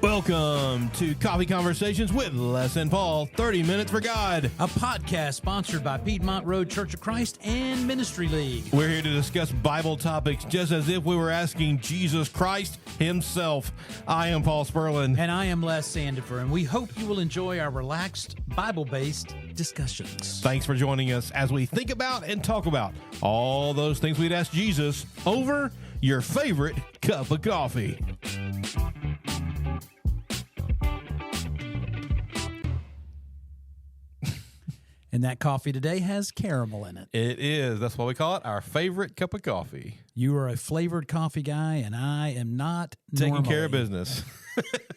Welcome to Coffee Conversations with Les and Paul, 30 Minutes for God. A podcast sponsored by Piedmont Road Church of Christ and Ministry League. We're here to discuss Bible topics just as if we were asking Jesus Christ himself. I am Paul Sperlin. And I am Les Sandifer, and we hope you will enjoy our relaxed, Bible-based discussions. Thanks for joining us as we think about and talk about all those things we'd ask Jesus over your favorite cup of coffee. And that coffee today has caramel in it. It is. That's why we call it our favorite cup of coffee. You are a flavored coffee guy, and I am not Taking normally, care of business.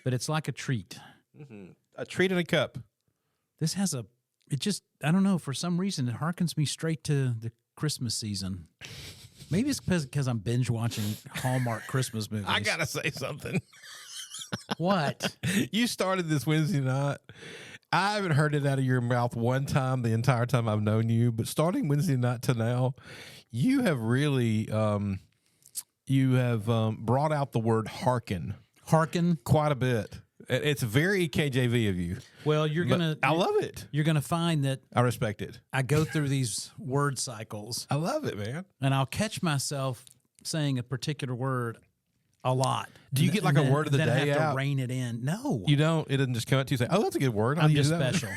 but it's like a treat. Mm-hmm. A treat in a cup. This has I don't know, for some reason, it harkens me straight to the Christmas season. Maybe it's because I'm binge watching Hallmark Christmas movies. I got to say something. What? You started this Wednesday night. I haven't heard it out of your mouth one time the entire time I've known you, but starting Wednesday night to now, you have really brought out the word hearken. Hearken? Quite a bit. It's very KJV of you. Well, I love it. You're going to find that I respect it. I go through these word cycles. I love it, man. And I'll catch myself saying a particular word a lot. Do you get like a word of the day I have out? to rein it in. No. You don't? It doesn't just come out to you and say, oh, that's a good word. I'm just special.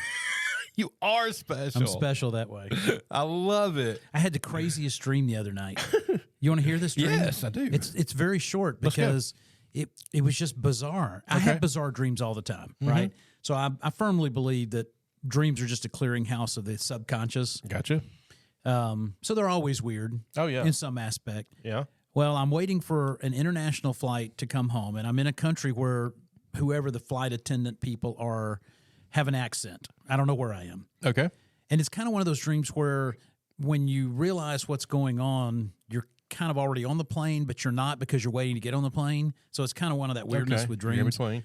You are special. I'm special that way. I love it. I had the craziest dream the other night. You want to hear this dream? Yes, I do. It's very short because it was just bizarre. I have bizarre dreams all the time, right? So I firmly believe that dreams are just a clearinghouse of the subconscious. Gotcha. So they're always weird. Oh, yeah. In some aspect. Yeah. Well, I'm waiting for an international flight to come home, and I'm in a country where whoever the flight attendant people are have an accent. I don't know where I am. Okay. And it's kind of one of those dreams where when you realize what's going on, you're kind of already on the plane, but you're not because you're waiting to get on the plane. So it's kind of one of that weirdness with dreams. You're in between.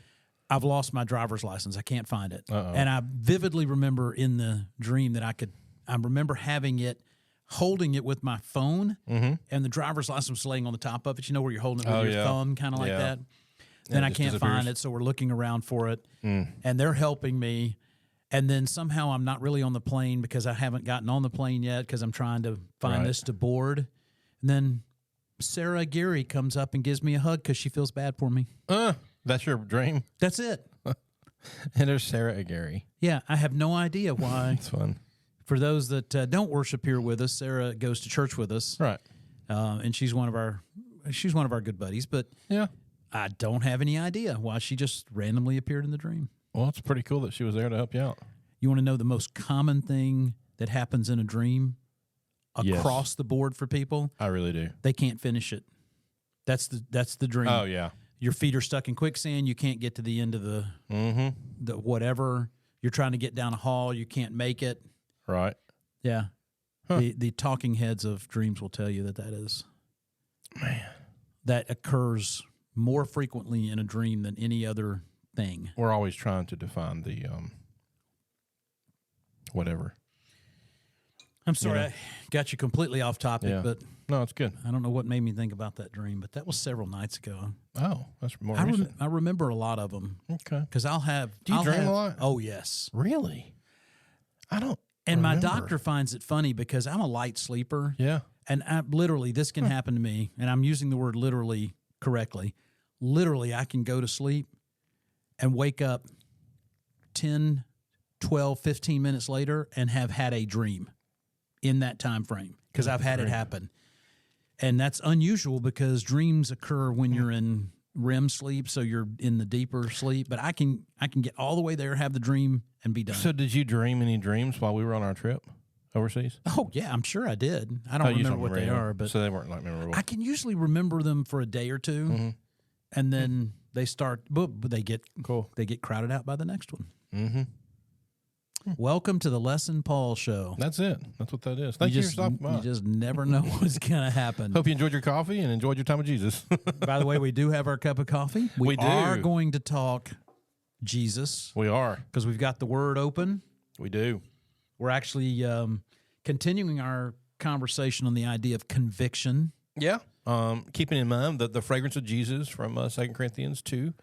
I've lost my driver's license. I can't find it. Uh-oh. And I vividly remember in the dream that I remember having it, holding it with my phone, and the driver's license was laying on the top of it. You know where you're holding it with your thumb, kind of like that. Then I can't find it, so we're looking around for it, and they're helping me. And then somehow I'm not really on the plane because I haven't gotten on the plane yet because I'm trying to find this to board. And then Sarah Gary comes up and gives me a hug because she feels bad for me. That's your dream? That's it. And there's Sarah Gary. Yeah, I have no idea why. It's fun. For those that don't worship here with us, Sarah goes to church with us, Right. And she's one of our good buddies. But Yeah. I don't have any idea why she just randomly appeared in the dream. Well, it's pretty cool that she was there to help you out. You want to know the most common thing that happens in a dream across the board for people? I really do. They can't finish it. That's the dream. Oh, yeah. Your feet are stuck in quicksand. You can't get to the end of the whatever. You're trying to get down a hall. You can't make it. Right. Yeah. Huh. The talking heads of dreams will tell you that is. Man. That occurs more frequently in a dream than any other thing. We're always trying to define the whatever. I'm sorry, I got you completely off topic, but no, it's good. I don't know what made me think about that dream, but that was several nights ago. Oh, that's more recent. I remember a lot of them. Okay. Because I'll have... Do you dream a lot? Oh, yes. Really? I don't And remember. my doctor finds it funny because I'm a light sleeper. Yeah. And literally, this can happen to me, and I'm using the word literally correctly. Literally, I can go to sleep and wake up 10, 12, 15 minutes later and have had a dream in that time frame because I've had it happen. And that's unusual because dreams occur when you're in REM sleep, so you're in the deeper sleep. But I can get all the way there, have the dream, and be done. So did you dream any dreams while we were on our trip overseas? Oh, yeah, I'm sure I did. I don't remember what they are. But so they weren't like memorable. I can usually remember them for a day or two, and then they start, but they get crowded out by the next one. Mm-hmm. Welcome to the Les and Paul Show. That's it. That's what that is. Thank you for stopping by. You just never know what's going to happen. Hope you enjoyed your coffee and enjoyed your time with Jesus. By the way, we do have our cup of coffee. We are going to talk Jesus. We are. Because we've got the Word open. We do. We're actually continuing our conversation on the idea of conviction. Yeah. Keeping in mind the fragrance of Jesus from 2 Corinthians 2,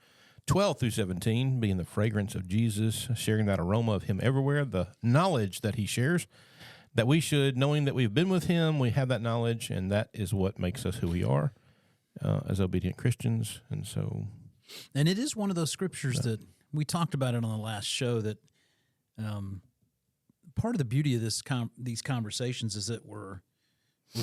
12 through 17, being the fragrance of Jesus, sharing that aroma of him everywhere, the knowledge that he shares, that we should, knowing that we've been with him, we have that knowledge, and that is what makes us who we are as obedient Christians. And so... And it is one of those scriptures that we talked about it on the last show, that part of the beauty of these conversations is that we're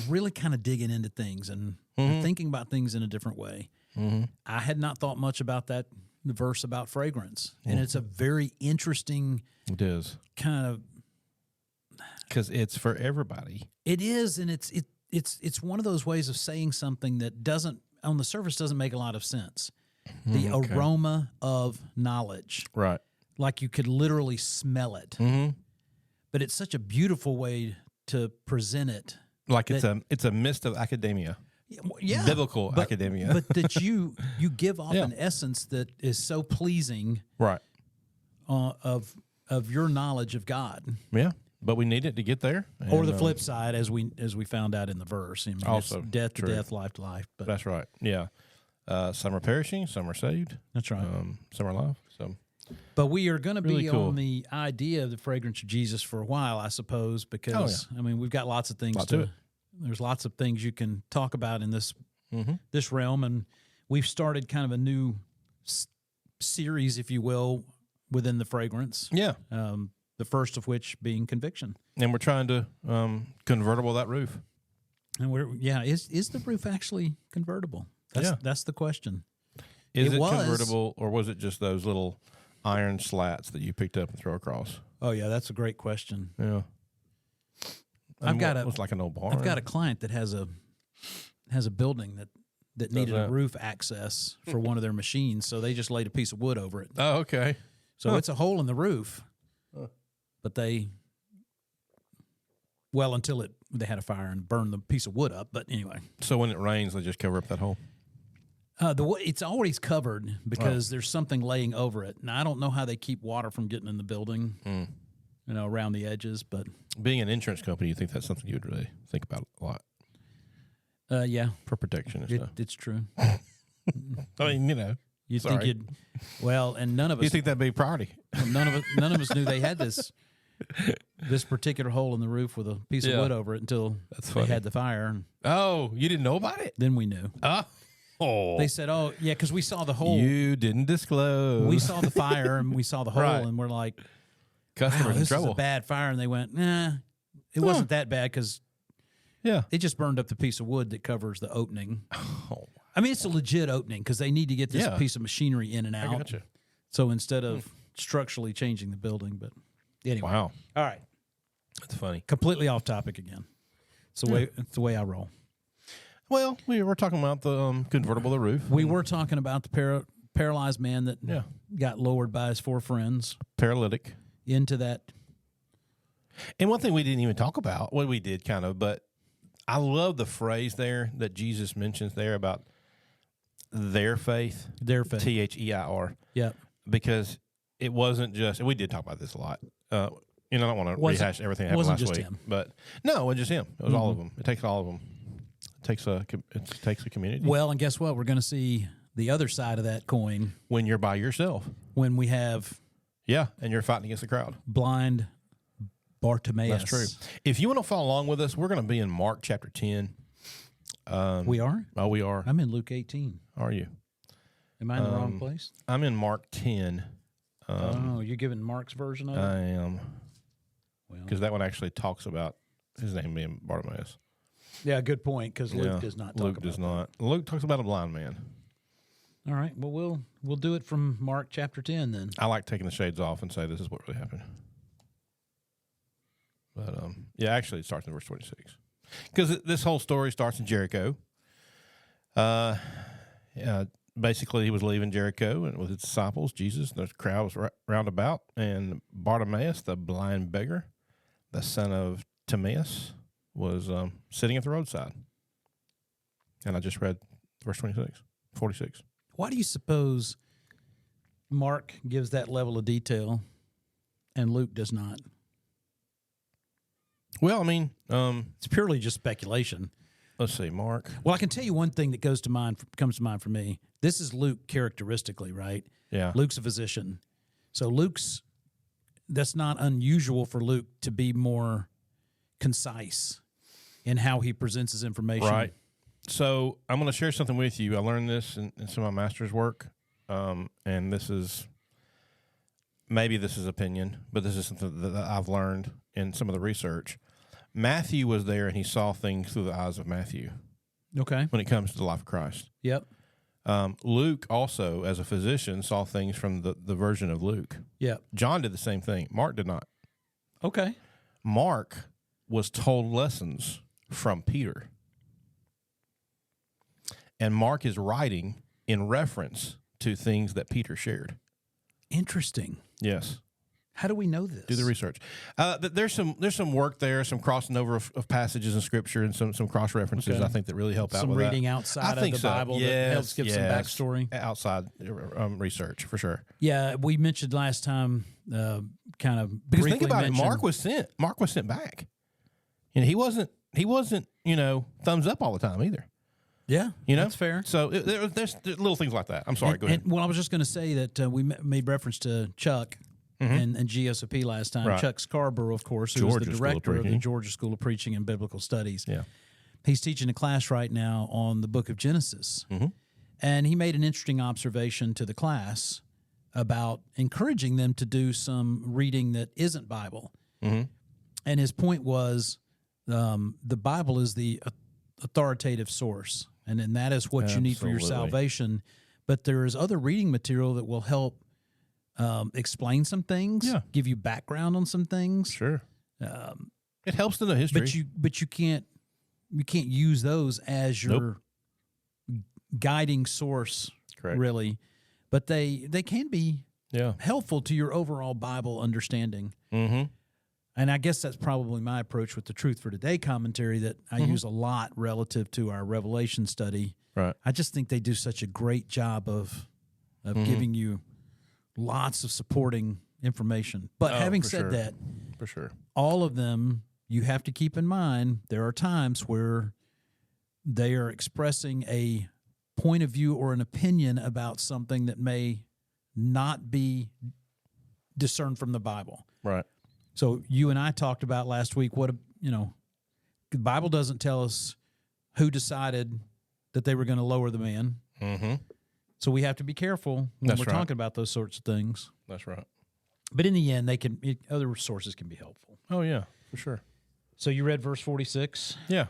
really kind of digging into things and thinking about things in a different way. Mm-hmm. I had not thought much about that verse about fragrance, and it's a very interesting. It is kind of because it's for everybody. It is, and it's one of those ways of saying something that doesn't on the surface doesn't make a lot of sense. The aroma of knowledge, right? Like you could literally smell it, but it's such a beautiful way to present it. Like it's a mist of academia. Yeah, biblical academia, but that you give off an essence that is so pleasing, right? Of your knowledge of God. Yeah, but we need it to get there. And, or the flip side, as we found out in the verse, I mean, also death to death, life to life. But that's right. Yeah, some are perishing, some are saved. That's right. Some are alive. So, but we are going to really be cool. on the idea of the fragrance of Jesus for a while, I suppose, because I mean, we've got lots of things There's lots of things you can talk about in this this realm, and we've started kind of a new series, if you will, within the fragrance. Yeah. The first of which being conviction. And we're trying to convertible that roof. And is the roof actually convertible? That's the question. Is it convertible, or was it just those little iron slats that you picked up and throw across? Oh yeah, that's a great question. Yeah. It was like an old barn. I've got a client that has a building that needed a roof access for one of their machines, so they just laid a piece of wood over it. Oh, okay. So it's a hole in the roof, but until they had a fire and burned the piece of wood up. But anyway. So when it rains, they just cover up that hole? It's always covered because there's something laying over it. Now, I don't know how they keep water from getting in the building. Around the edges, but being an insurance company, you think that's something you would really think about a lot. Yeah, for protection and stuff. It's true. I mean, you think you'd and none of us. You think that'd be a priority? None of us knew they had this particular hole in the roof with a piece of wood over it until they had the fire. Oh, you didn't know about it? Then we knew. Oh, they said, "Oh, yeah," because we saw the hole. You didn't disclose. We saw the fire and we saw the hole, and we're like, "Customers in trouble." This is a bad fire, and they went, "Nah, it wasn't that bad because it just burned up the piece of wood that covers the opening." Oh. I mean, it's a legit opening because they need to get this piece of machinery in and out. I gotcha. So instead of structurally changing the building, but anyway, wow, all right, that's funny. Completely off topic again. It's the way I roll. Well, we were talking about the convertible the roof. We were talking about the paralyzed man that got lowered by his 4 friends. Paralytic. Into that. And one thing we didn't even talk about, well, we did kind of, but I love the phrase there that Jesus mentions there about their faith. Their faith. Their. Yeah. Because it wasn't just, and we did talk about this a lot. I don't want to rehash everything that happened last week. Him. But no, it wasn't just him. It was all of them. It takes all of them. It takes a community. Well, and guess what? We're going to see the other side of that coin. When you're by yourself. When we have... Yeah, and you're fighting against the crowd. Blind Bartimaus. That's true. If you want to follow along with us, we're going to be in Mark chapter 10. We are? Oh, we are. I'm in Luke 18. Are you? Am I in the wrong place? I'm in Mark 10. You're giving Mark's version of it? I am. Because that one actually talks about his name being Bartimaus. Yeah, good point, because Luke does not talk about that. Luke talks about a blind man. All right, well, we'll do it from Mark chapter 10 then. I like taking the shades off and say this is what really happened. But, actually it starts in verse 26. Because this whole story starts in Jericho. Basically, he was leaving Jericho and with his disciples, Jesus, the crowd was round about, and Bartimaeus, the blind beggar, the son of Timaeus, was sitting at the roadside. And I just read verse 46. Why do you suppose Mark gives that level of detail and Luke does not? Well, I mean... it's purely just speculation. let's see, Mark. Well, I can tell you one thing that comes to mind for me. This is Luke characteristically, right? Yeah. Luke's a physician. So that's not unusual for Luke to be more concise in how he presents his information. Right. So I'm going to share something with you. I learned this in some of my master's work, and this is opinion, but this is something that I've learned in some of the research. Matthew was there, and he saw things through the eyes of Matthew. Okay. When it comes to the life of Christ. Yep. Luke also, as a physician, saw things from the version of Luke. Yep. John did the same thing. Mark did not. Okay. Mark was told lessons from Peter. And Mark is writing in reference to things that Peter shared. Interesting. Yes. How do we know this? Do the research. There's some work there, some crossing over of passages in Scripture, and some cross references. Okay. I think that really help out some with reading that. outside of the Bible that helps give some backstory. Outside research for sure. Yeah, we mentioned last time, kind of Because briefly think about it, mentioned, Mark was sent back, and he wasn't thumbs up all the time either. Yeah, that's fair. So there's little things like that. I'm sorry. Go ahead. Well, I was just going to say that we made reference to Chuck. And GSOP last time. Right. Chuck Scarborough, of course, who is the director of the Georgia School of Preaching and Biblical Studies. Yeah. He's teaching a class right now on the book of Genesis. And he made an interesting observation to the class about encouraging them to do some reading that isn't Bible. And his point was the Bible is the authoritative source, and that is what you need for your salvation. But there is other reading material that will help explain some things, give you background on some things. Sure. It helps to know history. But you can't use those as your guiding source, really. But they can be helpful to your overall Bible understanding. And I guess that's probably my approach with the Truth for Today commentary that I use a lot relative to our Revelation study. Right. I just think they do such a great job of giving you lots of supporting information. But having said that, for sure, all of them, you have to keep in mind, there are times where they are expressing a point of view or an opinion about something that may not be discerned from the Bible. Right. So you and I talked about last week the Bible doesn't tell us who decided that they were going to lower the man. So we have to be careful when we're talking about those sorts of things. That's right. But in the end, other sources can be helpful. Oh, yeah, for sure. So you read verse 46? Yeah.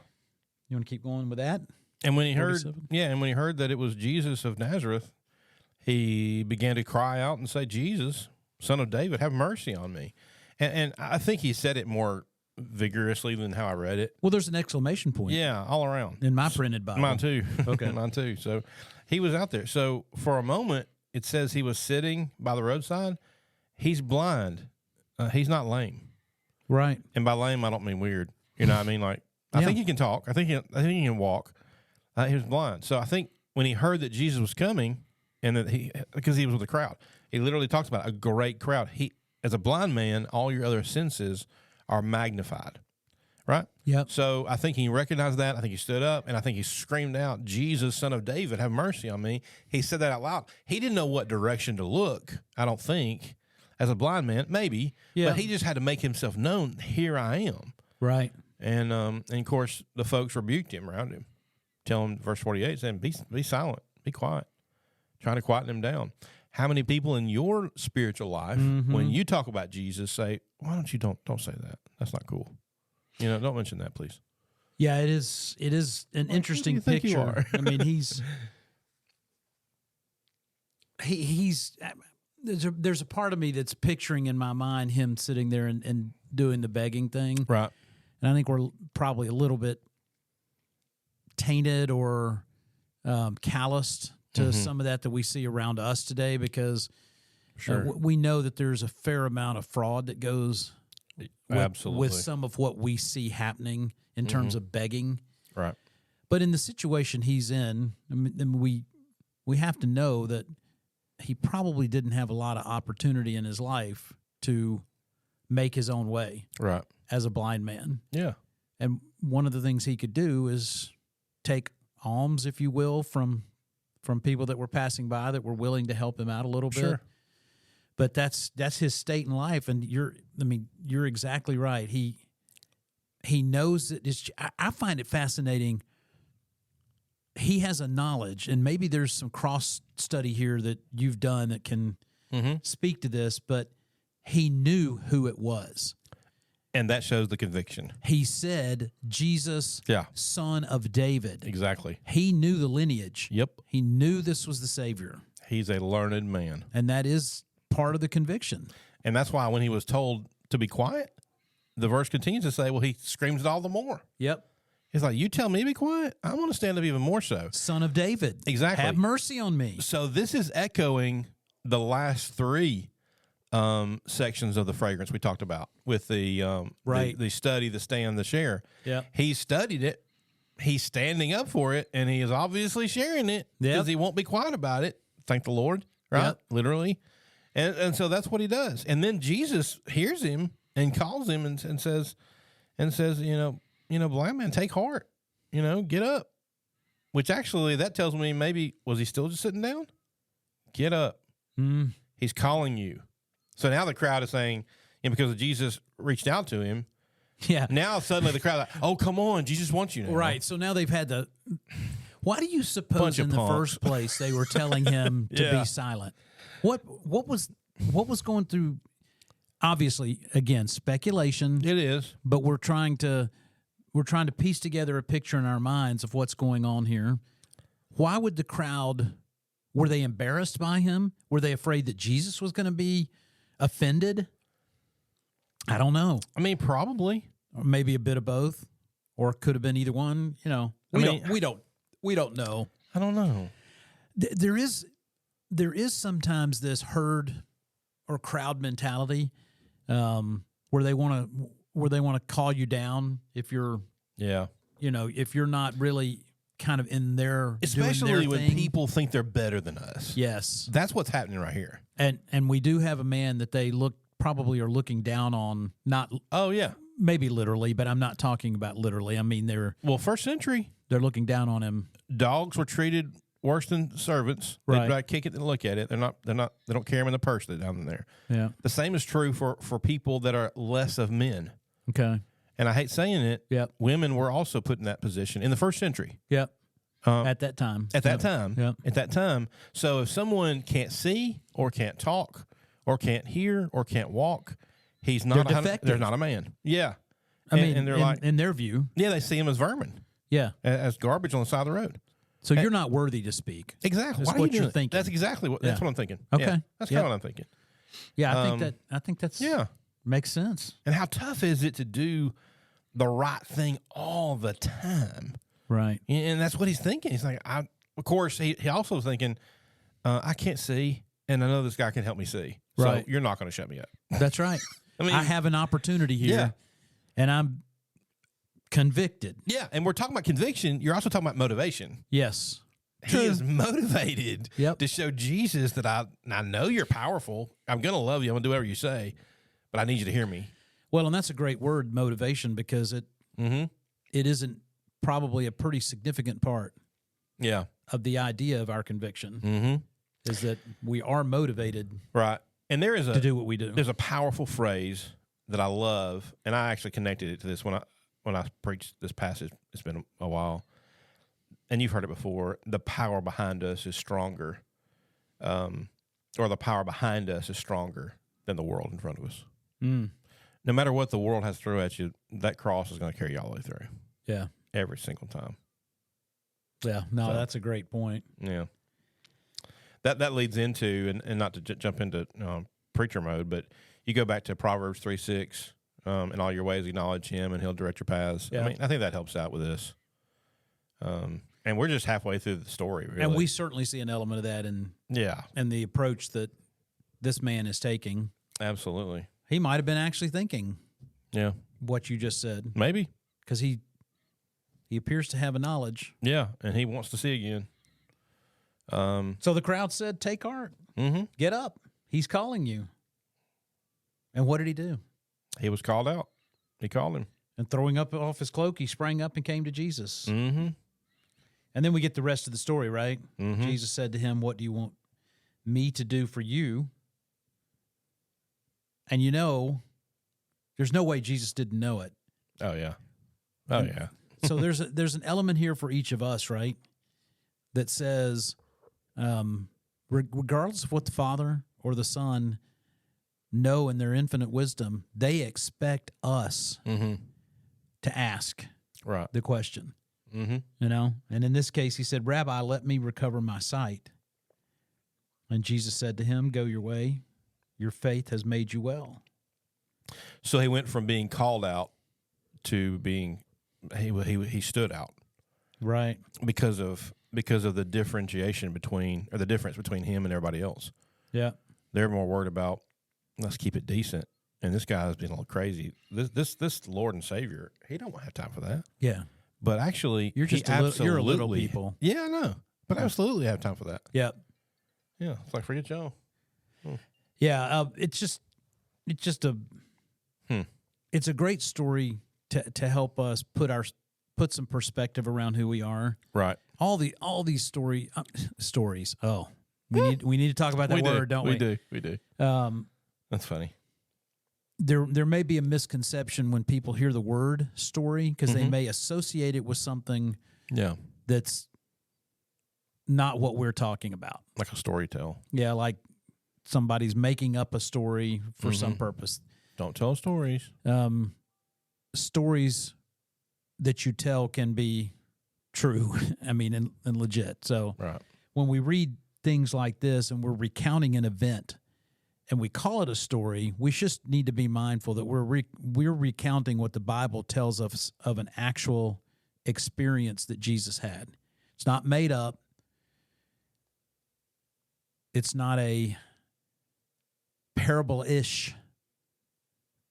You want to keep going with that? And when he heard that it was Jesus of Nazareth, he began to cry out and say, Jesus, Son of David, have mercy on me. And I think he said it more vigorously than how I read it. Well, there's an exclamation point. Yeah, all around. In my printed Bible. Mine too. Okay. Mine too. So he was out there. So for a moment, it says he was sitting by the roadside. He's blind. He's not lame. Right. And by lame, I don't mean weird. You know what I mean? Like, I think he can talk. I think he can walk. He was blind. So I think when he heard that Jesus was coming, and that because he was with the crowd, he literally talks about a great crowd. As a blind man, all your other senses are magnified, right? Yep. So I think he recognized that. I think he stood up, and I think he screamed out, Jesus, Son of David, have mercy on me. He said that out loud. He didn't know what direction to look, I don't think, as a blind man, maybe. Yeah. But he just had to make himself known, here I am. Right. And of course, the folks rebuked him around him, telling him, verse 48, saying, be silent, be quiet, trying to quieten him down. How many people in your spiritual life, when you talk about Jesus, say, why don't you don't say that? That's not cool. Don't mention that, please. Yeah, it is an interesting picture. I mean, he's there's a part of me that's picturing in my mind him sitting there and doing the begging thing. Right. And I think we're probably a little bit tainted or calloused to some of that we see around us today, because we know that there's a fair amount of fraud that goes with some of what we see happening in terms of begging. Right. But in the situation he's in, I mean, we have to know that he probably didn't have a lot of opportunity in his life to make his own way. Right. As a blind man. Yeah. And one of the things he could do is take alms, if you will, from people that were passing by that were willing to help him out a little bit. Sure. But that's his state in life, and you're exactly right. He knows that I find it fascinating. He has a knowledge, and maybe there's some cross study here that you've done that can speak to this, but he knew who it was. And that shows the conviction. He said, Jesus, son of David. Exactly. He knew the lineage. Yep. He knew this was the Savior. He's a learned man. And that is part of the conviction. And that's why when he was told to be quiet, the verse continues to say, well, he screams it all the more. Yep. He's like, you tell me to be quiet, I'm going to stand up even more so. Son of David. Exactly. Have mercy on me. So this is echoing the last three sections of the fragrance we talked about with the study, the stand, the share. Yeah. He studied it. He's standing up for it, and he is obviously sharing it because he won't be quiet about it. Thank the Lord, right? Yep. Literally. And so that's what he does. And then Jesus hears him and calls him and says, blind man, take heart, get up. Which actually that tells me maybe, was he still just sitting down? Get up. He's calling you. So now the crowd is saying, because Jesus reached out to him. Yeah. Now suddenly the crowd, like, oh, come on, Jesus wants you now. Right. So now they've had why do you suppose in the first place they were telling him to be silent? What was going through? Obviously, again, speculation. It is, but we're trying to piece together a picture in our minds of what's going on here. Why would the crowd? Were they embarrassed by him? Were they afraid that Jesus was going to be offended? I don't know. I mean, probably. Or maybe a bit of both, or it could have been either one. We don't know. I don't know. There is sometimes this herd or crowd mentality where they want to call you down if you're if you're not really kind of in their especially doing their when thing. People think they're better than us. Yes, that's what's happening right here. And we do have a man that they probably are looking down on. Not maybe literally, but I'm not talking about literally. I mean first century they're looking down on him. Dogs were treated worse than servants. Right. They'd kick it and look at it. They don't carry them in the purse. They're down there. Yeah. The same is true for people that are less of men. Okay. And I hate saying it. Yep. Women were also put in that position in the first century. Yep. At that time. At that time. Yep. At that time. So if someone can't see or can't talk or can't hear or can't walk, he's not they're not a man. Yeah. I mean, and they're in their view. Yeah, they see him as vermin. Yeah. As garbage on the side of the road. So you're not worthy to speak. Exactly. That's what you're thinking. That's exactly what that's what I'm thinking. Okay. Yeah, that's kind of what I'm thinking. Yeah, I think that's makes sense. And how tough is it to do the right thing all the time? Right. And that's what he's thinking. He's like, of course, he also was thinking, I can't see, and I know this guy can help me see. Right. So you're not going to shut me up. That's right. I have an opportunity here, and I'm convicted. Yeah, and we're talking about conviction. You're also talking about motivation. Yes. He is motivated to show Jesus that I know you're powerful. I'm going to love you. I'm going to do whatever you say, but I need you to hear me. Well, and that's a great word, motivation, because it isn't probably a pretty significant part of the idea of our conviction is that we are motivated and there is to do what we do. There's a powerful phrase that I love, and I actually connected it to this when I preached this passage. It's been a while, and you've heard it before. The power behind us is stronger, or the power behind us is stronger than the world in front of us. No matter what the world has to throw at you, that cross is going to carry you all the way through. Yeah. Every single time. Yeah. No, that's a great point. Yeah. That leads into, and not to jump into preacher mode, but you go back to Proverbs 3:6, in all your ways acknowledge him and he'll direct your paths. Yeah. I mean, I think that helps out with this. And we're just halfway through the story, really. And we certainly see an element of that in the approach that this man is taking. Absolutely. He might have been actually thinking what you just said. Maybe. Because he appears to have a knowledge. Yeah, and he wants to see again. So the crowd said, take heart. Get up. He's calling you. And what did he do? He was called out. He called him. And throwing up off his cloak, he sprang up and came to Jesus. And then we get the rest of the story, right? Mm-hmm. Jesus said to him, "What do you want me to do for you?" And there's no way Jesus didn't know it. Oh yeah. Oh yeah. So there's an element here for each of us, right? That says, regardless of what the Father or the Son know in their infinite wisdom, they expect us to ask the question. Mm-hmm. And in this case, he said, "Rabbi, let me recover my sight." And Jesus said to him, "Go your way. Your faith has made you well." So he went from being called out to being he stood out, right? Because of the differentiation the difference between him and everybody else. Yeah, they're more worried about let's keep it decent, and this guy's being a little crazy. This Lord and Savior, he don't have time for that. Yeah, but actually, you're just you're a little people. Yeah, I know, but absolutely have time for that. Yeah, yeah, it's like forget y'all. Yeah, it's just a it's a great story to help us put some perspective around who we are. Right. All these stories. Oh, we need to talk about that word, don't we? We do. That's funny. There may be a misconception when people hear the word story because they may associate it with something that's not what we're talking about. Like a story tell. Yeah, like somebody's making up a story for some purpose. Don't tell stories. Stories that you tell can be true, I mean, and legit. So when we read things like this and we're recounting an event and we call it a story, we just need to be mindful that we're recounting what the Bible tells us of an actual experience that Jesus had. It's not made up. It's not a parable-ish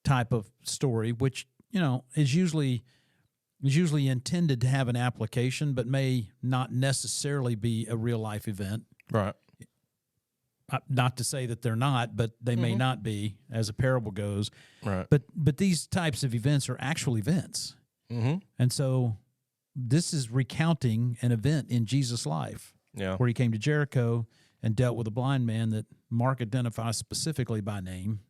type of story, which, is usually intended to have an application, but may not necessarily be a real-life event. Right. Not to say that they're not, but they may not be, as a parable goes. Right. But these types of events are actual events. And so this is recounting an event in Jesus' life where he came to Jericho and dealt with a blind man that Mark identifies specifically by name.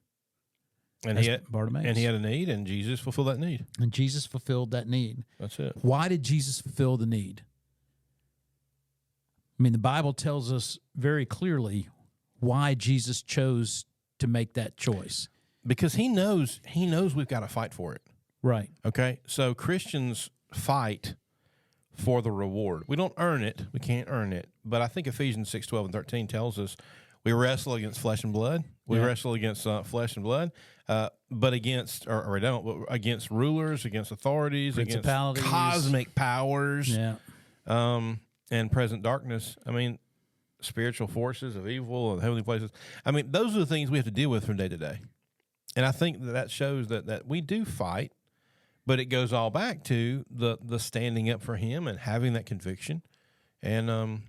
And he had Bartimaus. And he had a need, and Jesus fulfilled that need. And Jesus fulfilled that need. That's it. Why did Jesus fulfill the need? I mean, the Bible tells us very clearly why Jesus chose to make that choice. Because he knows we've got to fight for it. Right. Okay? So Christians fight for the reward. We don't earn it. We can't earn it. But I think Ephesians 6:12 and 13 tells us we wrestle against flesh and blood. We wrestle against flesh and blood, but against against rulers, against authorities, against cosmic powers, and present darkness. I mean, spiritual forces of evil and heavenly places. I mean, those are the things we have to deal with from day to day. And I think that shows that we do fight, but it goes all back to the standing up for him and having that conviction, and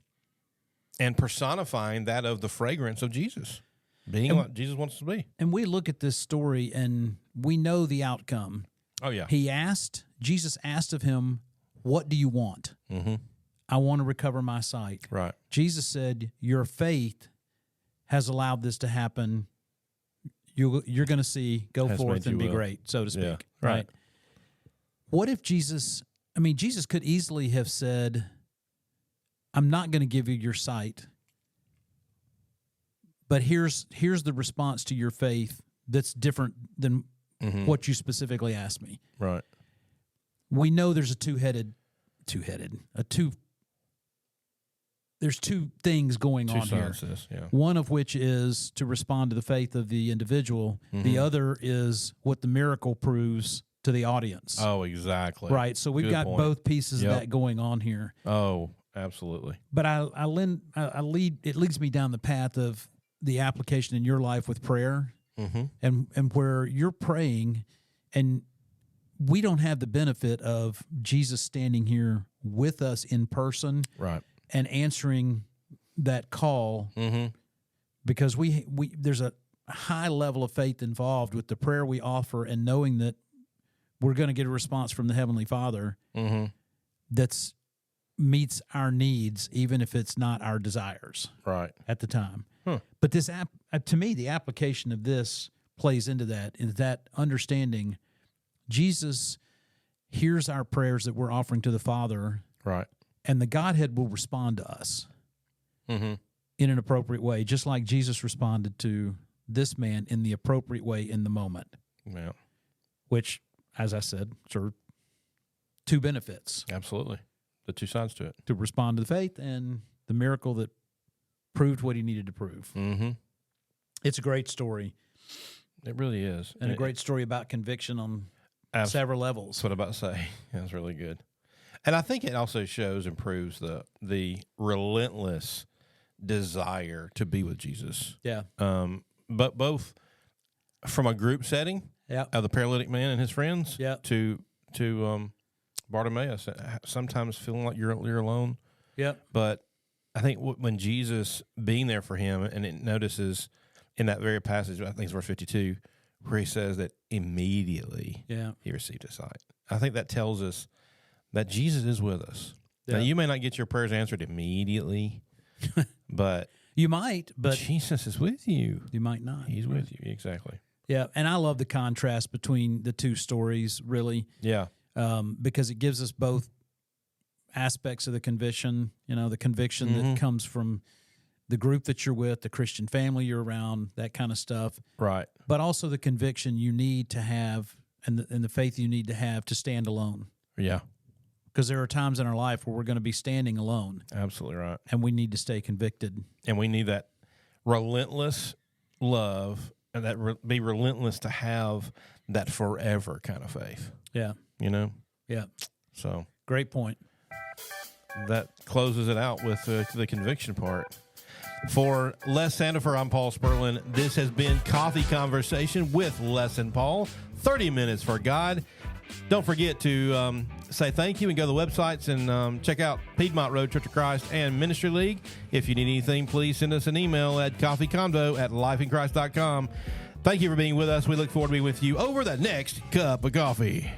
personifying that of the fragrance of Jesus, being what Jesus wants to be. And we look at this story and we know the outcome. Oh, yeah. Jesus asked of him, "What do you want?" "I want to recover my sight." Right. Jesus said, "Your faith has allowed this to happen. You're going to see, go forth and be great," so to speak. Yeah. Right. What if Jesus could easily have said, "I'm not going to give you your sight, but here's the response to your faith that's different than what you specifically asked me." Right. We know there's there's two things going on here. One of which is to respond to the faith of the individual. The other is what the miracle proves to the audience. Oh, exactly. Right. So we've got both pieces of that going on here. Oh, absolutely. But it leads me down the path of the application in your life with prayer, and where you're praying, and we don't have the benefit of Jesus standing here with us in person, right, and answering that call, because we there's a high level of faith involved with the prayer we offer, and knowing that we're going to get a response from the Heavenly Father that's meets our needs, even if it's not our desires right at the time. But this to me, the application of this plays into that, is that understanding Jesus hears our prayers that we're offering to the Father, right, and the Godhead will respond to us in an appropriate way, just like Jesus responded to this man in the appropriate way in the moment. Yeah. Which, as I said, are two benefits. Absolutely. The two sides to it. To respond to the faith and the miracle that proved what he needed to prove. Mm-hmm. It's a great story. It really is. And a great story about conviction on several levels. That's what I'm about to say. That's really good. And I think it also shows and proves the relentless desire to be with Jesus. Yeah. But both from a group setting, of the paralytic man and his friends, to Bartimaeus, sometimes feeling like you're alone. Yeah. But I think when Jesus being there for him, and it notices in that very passage, I think it's verse 52, where he says that immediately he received his sight. I think that tells us that Jesus is with us. Yeah. Now, you may not get your prayers answered immediately, but you might. But Jesus is with you. You might not. He's with you, exactly. Yeah, and I love the contrast between the two stories, really. Yeah. Because it gives us both aspects of the conviction, the conviction that comes from the group that you're with, the Christian family you're around, that kind of stuff. Right. But also the conviction you need to have and the faith you need to have to stand alone. Yeah. Because there are times in our life where we're going to be standing alone. Absolutely right. And we need to stay convicted. And we need that relentless love and be relentless to have that forever kind of faith. Yeah. Yeah. So. Great point. That closes it out with the conviction part. For Les Sandifer, I'm Paul Sperlin. This has been Coffee Conversation with Les and Paul. 30 minutes for God. Don't forget to say thank you and go to the websites and check out Piedmont Road Church of Christ and Ministry League. If you need anything, please send us an email at coffeeconvo@lifeinchrist.com. Thank you for being with us. We look forward to being with you over the next cup of coffee.